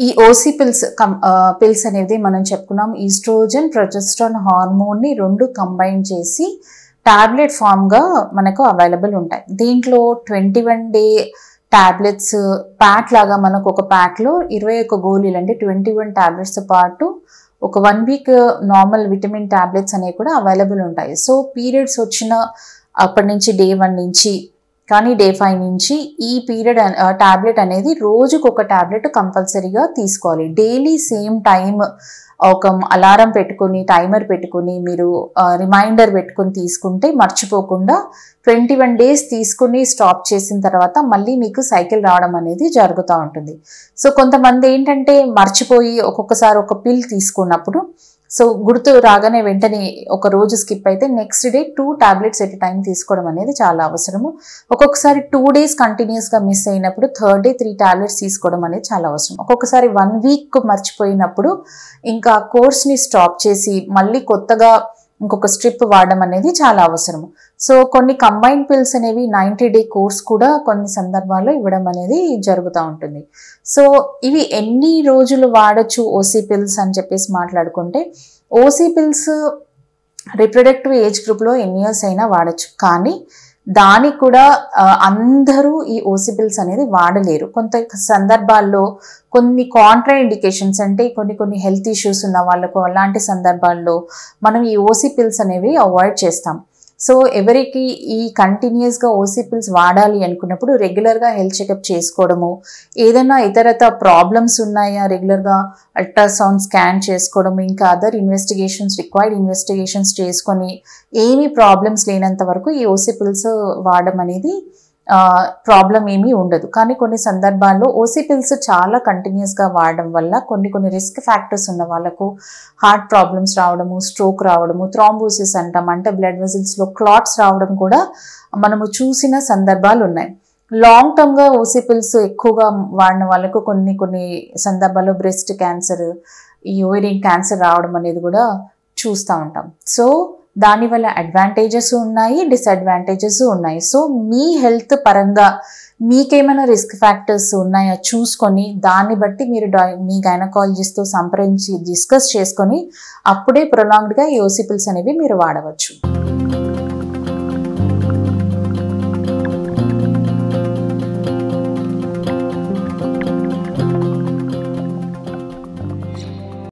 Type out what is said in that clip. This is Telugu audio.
ఈ ఓసీ పిల్స్ అనేది మనం చెప్పుకున్నాం ఈస్ట్రోజన్ ప్రొజెస్ట్రాన్ హార్మోన్ ని రెండు కంబైన్ చేసి టాబ్లెట్ ఫామ్ గా మనకు అవైలబుల్ ఉంటాయి. దీంట్లో 21 డే టాబ్లెట్స్ ప్యాక్ లాగా మనకు ఒక ప్యాక్ లో 21 గోళీలు అంటే 21 టాబ్లెట్స్ తో పాటు ఒక 1 వీక్ నార్మల్ విటమిన్ టాబ్లెట్స్ అనేవి కూడా అవైలబుల్ ఉంటాయి. సో పీరియడ్స్ వచ్చిన అప్పటి నుంచి డే 1 నుంచి కానీ డే 5 నుంచి ఈ పీరియడ్ టాబ్లెట్ అనేది రోజుకు ఒక టాబ్లెట్ కంపల్సరీగా తీసుకోవాలి. డైలీ సేమ్ టైం ఒక అలారం పెట్టుకుని టైమర్ పెట్టుకుని మీరు రిమైండర్ పెట్టుకుని తీసుకుంటే మర్చిపోకుండా 21 డేస్ తీసుకుని స్టాప్ చేసిన తర్వాత మళ్ళీ మీకు సైకిల్ రావడం అనేది జరుగుతూ ఉంటుంది. సో కొంతమంది ఏంటంటే మర్చిపోయి ఒక్కొక్కసారి ఒక పిల్ తీసుకున్నప్పుడు సో గుర్తు రాగానే వెంటనే ఒక రోజు స్కిప్ అయితే next day 2 tablets at time తీసుకోవడం అనేది చాలా అవసరము. ఒక్కొక్కసారి 2 డేస్ కంటిన్యూస్గా మిస్ అయినప్పుడు థర్డ్ డే 3 టాబ్లెట్స్ తీసుకోవడం అనేది చాలా అవసరం. ఒక్కొక్కసారి 1 వీక్ మర్చిపోయినప్పుడు ఇంకా కోర్స్ని స్టాప్ చేసి మళ్ళీ కొత్తగా ఇంకొక స్ట్రిప్ వాడడం అనేది చాలా అవసరము. సో కొన్ని కంబైన్ పిల్స్ అనేవి 90 డే కోర్స్ కూడా కొన్ని సందర్భాల్లో ఇవ్వడం అనేది జరుగుతూ ఉంటుంది. సో ఇవి ఎన్ని రోజులు వాడచ్చు ఓసీ పిల్స్ అని చెప్పేసి మాట్లాడుకుంటే ఓసీ పిల్స్ రిప్రొడక్టివ్ ఏజ్ గ్రూప్లో ఎన్ని ఇయర్స్ అయినా వాడచ్చు. కానీ దానికి కూడా అందరూ ఈ ఓసీ పిల్స్ అనేది వాడలేరు. కొంత సందర్భాల్లో కొన్ని కాంట్రా ఇండికేషన్స్ అంటే కొన్ని హెల్త్ ఇష్యూస్ ఉన్న వాళ్ళకు అలాంటి సందర్భాల్లో మనం ఈ ఓసీ పిల్స్ అనేవి అవాయిడ్ చేస్తాం. సో ఎవరికి ఈ కంటిన్యూస్గా ఓసీ పిల్స్ వాడాలి అనుకున్నప్పుడు రెగ్యులర్గా హెల్త్ చెకప్ చేసుకోవడము, ఏదైనా ఇతరత ప్రాబ్లమ్స్ ఉన్నాయా రెగ్యులర్గా అల్ట్రాసౌండ్ స్కాన్ చేసుకోవడము, ఇంకా అదర్ రిక్వైర్డ్ ఇన్వెస్టిగేషన్స్ చేసుకొని ఏమీ ప్రాబ్లమ్స్ లేనంత వరకు ఈ ఓసీ పిల్స్ వాడడం అనేది ప్రాబ్లం ఏమీ ఉండదు. కానీ కొన్ని సందర్భాల్లో ఓసీ పిల్స్ చాలా కంటిన్యూస్గా వాడడం వల్ల కొన్ని రిస్క్ ఫ్యాక్టర్స్ ఉన్న వాళ్ళకు హార్ట్ ప్రాబ్లమ్స్ రావడము, స్ట్రోక్ రావడము, థ్రాంబోసిస్ అంటాం అంటే బ్లడ్ వెజల్స్లో క్లాట్స్ రావడం కూడా మనము చూసిన సందర్భాలు ఉన్నాయి. లాంగ్ టర్మ్గా ఓసీ పిల్స్ ఎక్కువగా వాడిన వాళ్ళకు కొన్ని సందర్భాల్లో బ్రెస్ట్ క్యాన్సర్, ఈ ఓవేరియన్ క్యాన్సర్ రావడం అనేది కూడా చూస్తూ ఉంటాం. సో దానివల్ల అడ్వాంటేజెస్ ఉన్నాయి, డిసడ్వాంటేజెస్ ఉన్నాయి. సో మీ హెల్త్ పరంగా మీకేమైనా రిస్క్ ఫ్యాక్టర్స్ ఉన్నాయా చూసుకొని దాన్ని బట్టి మీరు మీ గైనకాలజిస్ట్తో సంప్రదించి డిస్కస్ చేసుకొని అప్పుడే ప్రొలాంగ్డ్గా ఈ ఓసీ పిల్స్ అనేవి మీరు వాడవచ్చు.